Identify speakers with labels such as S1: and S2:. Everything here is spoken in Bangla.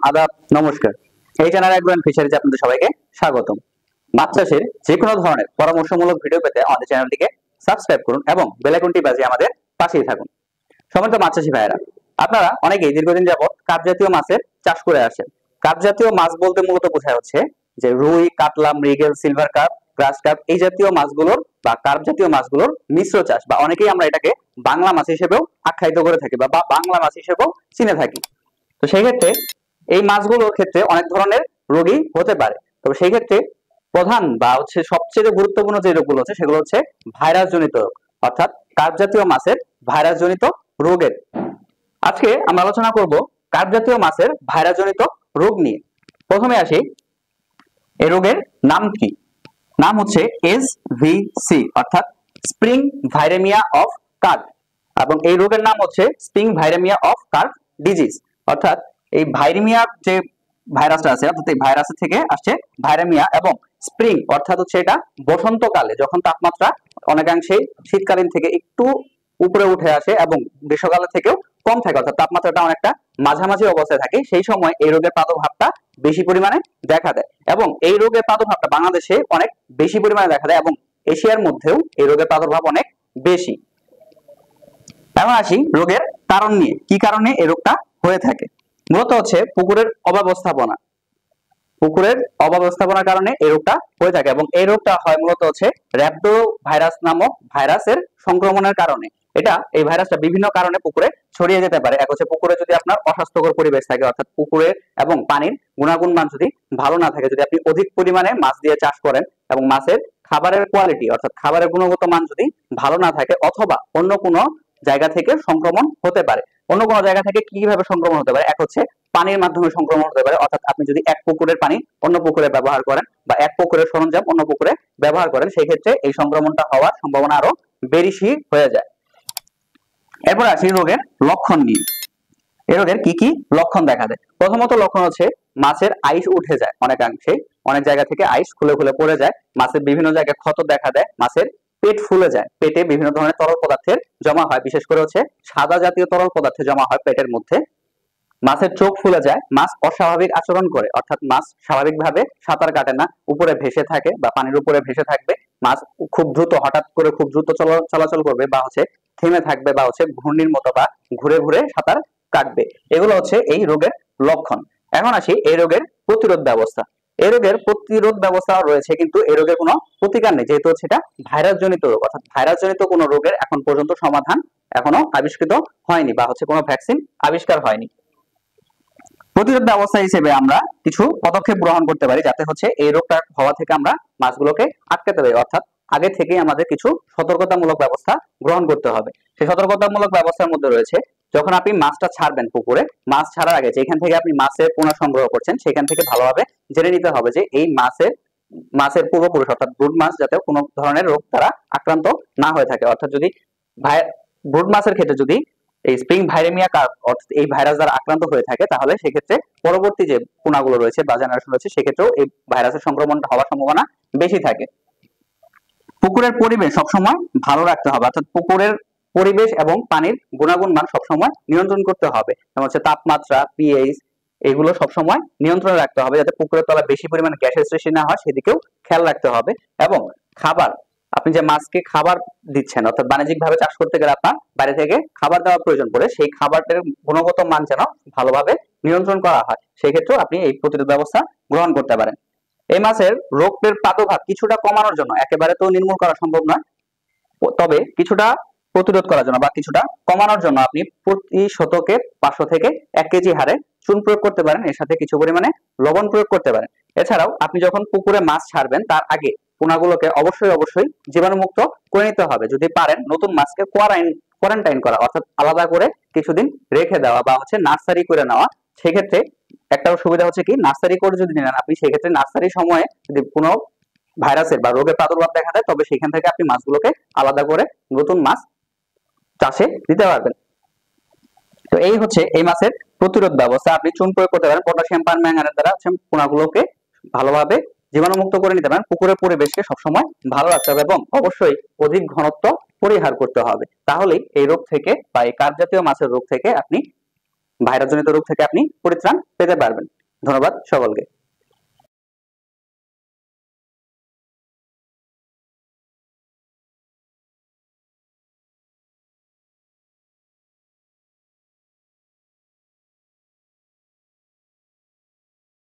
S1: আদাব, নমস্কার। এই চ্যানেল অ্যাগ্রো ফিশারিজ আপনাদের সবাইকে স্বাগতম। মাছ চাষের যে কোনো ধরনের পরামর্শমূলক ভিডিও পেতে আমাদের চ্যানেলটিকে সাবস্ক্রাইব করুন এবং বেল আইকনটি বাজিয়ে আমাদের পাশেই থাকুন। সম্মানিত মাছ চাষী ভাইয়েরা, আপনারা অনেকেই দীর্ঘদিন যাবত কার্প জাতীয় মাছের চাষ করে আসেন। কার্প জাতীয় মাছ বলতে মূলত বোঝায় হচ্ছে যে রুই, কাতলা, মৃগেল, সিলভার কার্প, গ্রাস কার্প এই জাতীয় মাছগুলোর বা কার্প জাতীয় মাছগুলোর মিশ্র চাষ, বা অনেকেই আমরা এটাকে বাংলা মাছ হিসেবেও আখ্যায়িত করে থাকি বা বাংলা মাছ হিসেবেও চিনে থাকি। তো সেই ক্ষেত্রে এই মাছগুলোর ক্ষেত্রে অনেক ধরনের রোগী হতে পারে। তবে সেই ক্ষেত্রে প্রধান বা হচ্ছে সবচেয়ে গুরুত্বপূর্ণ যে রোগগুলো হচ্ছে সেগুলো হচ্ছে ভাইরাস জনিত রোগ, অর্থাৎ কার্প জাতীয় মাছের ভাইরাস জনিত রোগের। আজকে আমরা আলোচনা করব কার্প জাতীয় মাছের ভাইরাস জনিত রোগ নিয়ে। প্রথমে আসি, এই রোগের নাম কি? নাম হচ্ছে SVC, অর্থাৎ স্প্রিং ভাইরেমিয়া অফ কার্প, এবং এই রোগের নাম হচ্ছে স্প্রিং ভাইরেমিয়া অফ কার্প ডিজিজ। অর্থাৎ এই ভাইরেমিয়া যে ভাইরাসটা আছে, অর্থাৎ এই ভাইরাস থেকে আসছে ভাইরেমিয়া, এবং স্প্রিং অর্থাৎ হচ্ছে এটা বসন্তকালে যখন তাপমাত্রা অনেকাংশে শীতকালীন থেকে একটু উপরে উঠে আসে এবং গ্রীষ্মকালে থেকেও কম থাকে, অর্থাৎ তাপমাত্রাটা অনেকটা মাঝামাঝি অবস্থায় থাকে, সেই সময় এই রোগের প্রাদুর্ভাবটা বেশি পরিমাণে দেখা দেয়। এবং এই রোগের প্রাদুর্ভাবটা বাংলাদেশে অনেক বেশি পরিমাণে দেখা দেয় এবং এশিয়ার মধ্যেও এই রোগের প্রাদুর্ভাব অনেক বেশি। এখন আসি রোগের কারণ নিয়ে, কি কারণে এই রোগটা হয়ে থাকে। মূলত হচ্ছে পুকুরের অব্যবস্থাপনার কারণে এই রোগটা হয়ে থাকে, এবং এই রোগটা হয় মূলত হচ্ছে র‍্যাবডো ভাইরাস নামক ভাইরাসের সংক্রমণের কারণে। এই ভাইরাসটা বিভিন্ন কারণে পুকুরে ছড়িয়ে যেতে পারে। এক হচ্ছে পুকুরে যদি আপনার অস্বাস্থ্যকর পরিবেশ থাকে, অর্থাৎ পুকুরের এবং পানির গুণাগুণ মান যদি ভালো না থাকে, যদি আপনি অধিক পরিমাণে মাছ দিয়ে চাষ করেন এবং মাছের খাবারের কোয়ালিটি অর্থাৎ খাবারের গুণগত মান যদি ভালো না থাকে, অথবা অন্য কোনো জায়গা থেকে সংক্রমণ হতে পারে। অন্য কোনো জায়গা থেকে কিভাবে সংক্রমণ হতে পারে? এক হচ্ছে পানির মাধ্যমে সংক্রমণ হতে পারে, অর্থাৎ আপনি যদি এক পুকুরের পানি অন্য পুকুরে ব্যবহার করেন বা এক পুকুরের সরঞ্জাম অন্য পুকুরে ব্যবহার করেন, সেই ক্ষেত্রে এই সংক্রমণটা হওয়ার সম্ভাবনা আরো বেশি হয়ে যায়। এরপর আসি রোগের লক্ষণ নিয়ে। এই রোগের কি কি লক্ষণ দেখা দেয়? প্রথমত লক্ষণ হচ্ছে মাছের আইস উঠে যায়, অনেকাংশে অনেক জায়গা থেকে আইস খুলে খুলে পড়ে যায়, মাছের বিভিন্ন জায়গায় ক্ষত দেখা দেয়, মাছের পেট ফুলে যায়, পেটে বিভিন্ন ধরনের তরল পদার্থের জমা হয়, বিশেষ করে হচ্ছে সাদা জাতীয় তরল পদার্থ জমা হয় পেটের মধ্যে। মাছের চোখ ফুলে যায়, মাছ অস্বাভাবিক আচরণ করে, অর্থাৎ মাছ স্বাভাবিকভাবে সাঁতার কাটে না, উপরে ভেসে থাকে বা পানির উপরে ভেসে থাকবে। মাছ খুব দ্রুত হঠাৎ করে খুব দ্রুত চলাচল করবে, বা হচ্ছে থেমে থাকবে, বা হচ্ছে ঘূর্ণির মতো বা ঘুরে ঘুরে সাঁতার কাটবে। এগুলো হচ্ছে এই রোগের লক্ষণ। এখন আসি এই রোগের প্রতিরোধ ব্যবস্থা। এই রোগের প্রতিরোধ ব্যবস্থা রয়েছে, কিন্তু এই রোগের কোনো প্রতিকার নেই, যেহেতু হচ্ছে এটা ভাইরাস জনিত রোগ, অর্থাৎ ভাইরাস জনিত কোনো রোগের এখন পর্যন্ত সমাধান এখনো আবিষ্কৃত হয়নি, বা হচ্ছে কোনো ভ্যাকসিন আবিষ্কার হয়নি। প্রতিরোধ ব্যবস্থা হিসেবে আমরা কিছু পদক্ষেপ গ্রহণ করতে পারি, যাতে হচ্ছে এই রোগটা হওয়া থেকে আমরা মাছগুলোকে আটকাতে পারি। অর্থাৎ আগে থেকেই আমাদের কিছু সতর্কতামূলক ব্যবস্থা গ্রহণ করতে হবে। সেই সতর্কতামূলক ব্যবস্থার মধ্যে রয়েছে, যখন আপনি মাছটা ছাড়বেন পুকুরে, মাছ ছাড়ার আগে যেখান থেকে আপনি মাছের পোনা সংগ্রহ করছেন সেখান থেকে ভালোভাবে জেনে নিতে হবে যে এই মাছের পূর্বপুরুষ অর্থাৎ ব্রুড মাছ যাতে কোনো ধরনের রোগ দ্বারা আক্রান্ত না হয়ে থাকে। অর্থাৎ যদি ব্রুড মাছের ক্ষেত্রে যদি এই স্প্রিং ভাইরেমিয়া কার্প অর্থাৎ এই ভাইরাস দ্বারা আক্রান্ত হয়ে থাকে, তাহলে সেক্ষেত্রে পরবর্তী যে পোনাগুলো রয়েছে বা জেনারেশন রয়েছে সেক্ষেত্রেও এই ভাইরাসের সংক্রমণটা হওয়ার সম্ভাবনা বেশি থাকে। পুকুরের পরিবেশ সবসময় ভালো রাখতে হবে, অর্থাৎ পুকুরের পরিবেশ এবং পানির গুণাগুণ মান সবসময় নিয়ন্ত্রণ করতে হবে, যেমন হচ্ছে তাপমাত্রা, পিএইচ, এগুলো সবসময় নিয়ন্ত্রণে রাখতে হবে, যাতে পুকুরের তলায় বেশি পরিমাণে গ্যাসের সৃষ্টি না হয় সেদিকেও খেয়াল রাখতে হবে। এবং খাবার, আপনি যে মাছকে খাবার দিচ্ছেন, অর্থাৎ বাণিজ্যিক ভাবে চাষ করতে গেলে আপনার বাইরে থেকে খাবার দেওয়ার প্রয়োজন পড়ে, সেই খাবারের গুণগত মান যেন ভালোভাবে নিয়ন্ত্রণ করা হয়, সেই ক্ষেত্রে আপনি এই প্রতিরোধ ব্যবস্থা গ্রহণ করতে পারেন। এই মাছের রোগের প্রাদুর্ভাব কিছুটা কমানোর জন্য, একেবারে তো নির্মূল করা সম্ভব নয়, তবে কিছুটা প্রতিরোধ করার জন্য বা কিছুটা কমানোর জন্য আপনি প্রতি শতকে 500 থেকে 1 কেজি হারে চুন প্রয়োগ করতে পারেন, এর সাথে কিছু পরিমাণে লবণ প্রয়োগ করতে পারেন। এছাড়াও আপনি যখন পুকুরে মাছ ছাড়বেন তার আগে পোনাগুলোকে অবশ্যই জীবাণুমুক্ত করে নিতে হবে। যদি পারেন নতুন মাছকে কোয়ারেন্টাইন করা, অর্থাৎ আলাদা করে কিছুদিন রেখে দেওয়া বা হচ্ছে নার্সারি করে নেওয়া। সেক্ষেত্রে একটা সুবিধা হচ্ছে কি, নার্সারি করে যদি নেন আপনি, সেক্ষেত্রে নার্সারি সময়ে যদি কোনো ভাইরাসের বা রোগের প্রাদুর্ভাব দেখা দেয়, তবে সেখান থেকে আপনি মাছগুলোকে আলাদা করে নতুন মাছ চাষে দিতে পারবেন। তো এই হচ্ছে এই মাছের প্রতিরোধ ব্যবস্থা। আপনি চুন প্রয়োগ করতে পারেন, পটাশিয়াম পারম্যাঙ্গানেট দ্বারা পোনাগুলোকে ভালোভাবে জীবাণুমুক্ত করে নিতে পারেন। পুকুরের পরিবেশকে সবসময় ভালো রাখতে হবে এবং অবশ্যই অধিক ঘনত্ব পরিহার করতে হবে, তাহলেই এই রোগ থেকে বা এই কার্প জাতীয় মাছের রোগ থেকে আপনি ভাইরাসজনিত রোগ থেকে আপনি পরিত্রাণ পেতে পারবেন। ধন্যবাদ সকলকে।